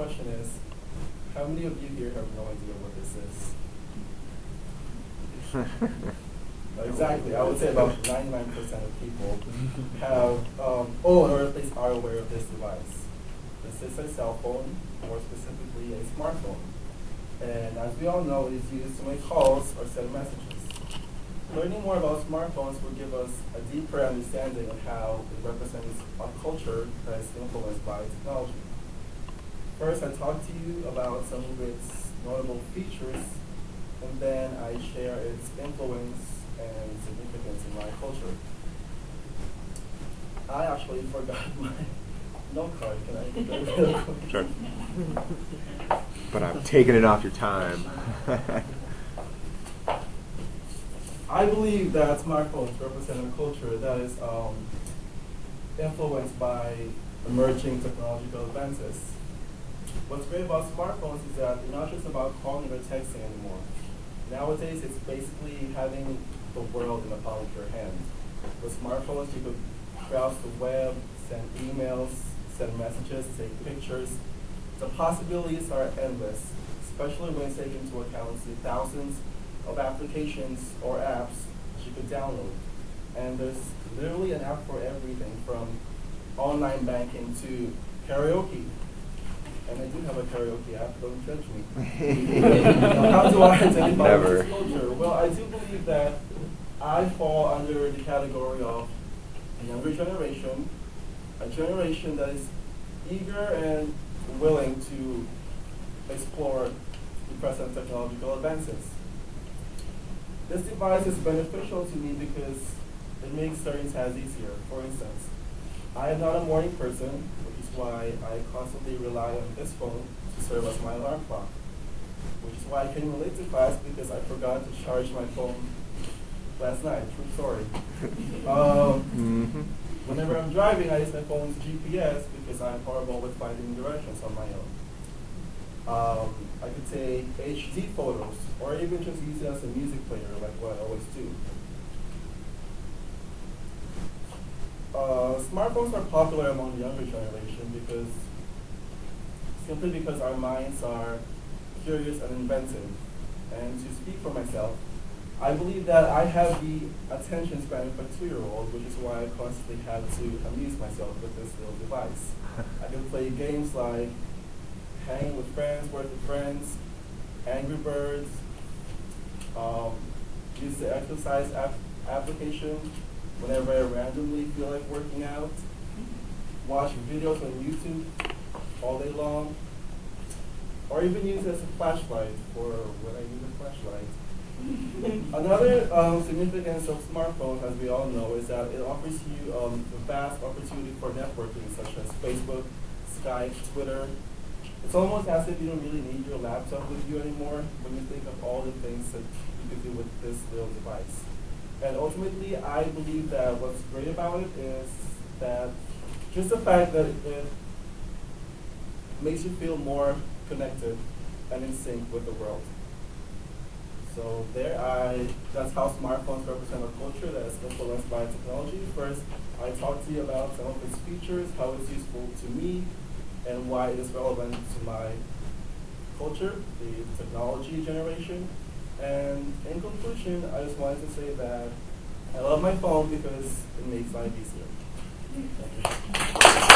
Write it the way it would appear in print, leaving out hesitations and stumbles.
question is, how many of you here have no idea what this is? Exactly. I would say about 99% of people have own or at least are aware of this device. This is a cell phone, more specifically a smartphone. And as we all know, it is used to make calls or send messages. Learning more about smartphones will give us a deeper understanding of how it represents a culture that is influenced by technology. First, I talk to you about some of its notable features, and then I share its influence and significance in my culture. I actually forgot my note card. Can I get that real quick? Sure. But I'm taking it off your time. I believe that smartphones represent a culture that is influenced by emerging technological advances. What's great about smartphones is that they're not just about calling or texting anymore. Nowadays, it's basically having the world in the palm of your hand. With smartphones, you could browse the web, send emails, send messages, take pictures. The possibilities are endless, especially when you take into account the thousands of applications or apps that you could download. And there's literally an app for everything from online banking to karaoke. And I do have a karaoke app, don't judge me. How do I identify with this culture? Well, I do believe that I fall under the category of a younger generation, a generation that is eager and willing to explore the present technological advances. This device is beneficial to me because it makes certain tasks easier. For instance, I am not a morning person, which is why I constantly rely on this phone to serve as my alarm clock. Which is why I came late to class because I forgot to charge my phone last night. True story. Whenever I'm driving, I use my phone's GPS because I'm horrible with finding directions on my own. I could take HD photos, or even just use it as a music player, like what I always do. Smartphones are popular among the younger generation simply because our minds are curious and inventive. And to speak for myself, I believe that I have the attention span of a 2-year-old, which is why I constantly have to amuse myself with this little device. I can play games like Hanging with Friends, Work with Friends, Angry Birds, use the exercise application whenever I randomly feel like working out, watch videos on YouTube all day long, or even use it as a flashlight for when I need a flashlight. Another significance of smartphones, as we all know, is that it offers you a vast opportunity for networking, such as Facebook, Skype, Twitter. It's almost as if you don't really need your laptop with you anymore when you think of all the things that you can do with this little device. And ultimately, I believe that what's great about it is that just the fact that it makes you feel more connected and in sync with the world. So that's how smartphones represent a culture that is influenced by technology. First, I talked to you about some of its features, how it's useful to me, and why it is relevant to my culture, the technology generation. And in conclusion, I just wanted to say that I love my phone because it makes life easier. Thank you.